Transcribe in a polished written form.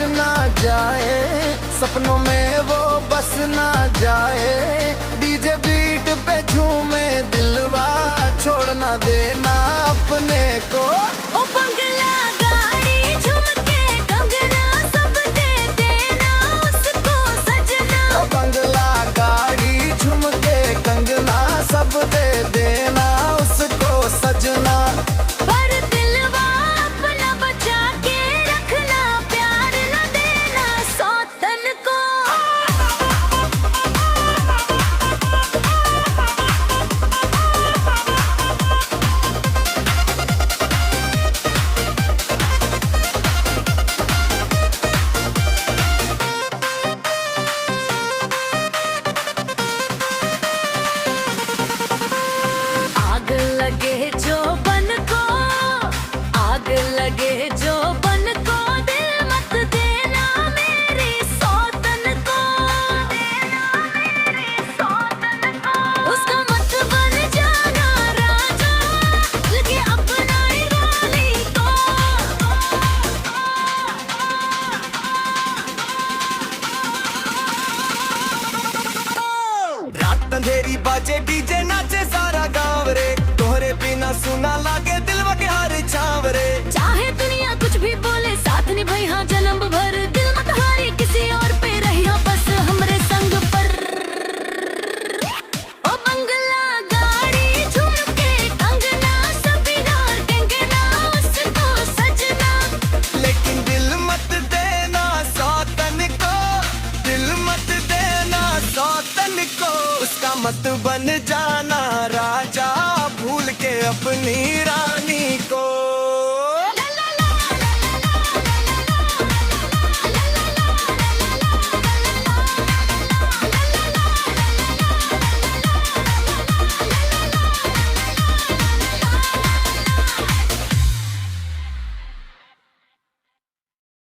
ना जाए, सपनों में वो बस ना जाए। डीजे बीट पे झूमे दिलवा, छोड़ ना देना अपने को। ओ बंगला गाड़ी झुमके कंगना सब दे देना उसको सजना। ओ बंगला गाड़ी झुमके कंगना सब दे देना उसको सजना। पर दिलवा अपना बचा के रखना, प्यार न देना सौतन को। आग लगे जो बन को, आग लगे जो बन को, दिल मत देना मेरी सौतन को, देना मेरी सौतन को। उसका मत बन जाना राजा, लगे अपना ही वाली को। रात अंधेरी बाजे डीजे नाचे सारा गाँव रे, तोहरे बिना सुना लागे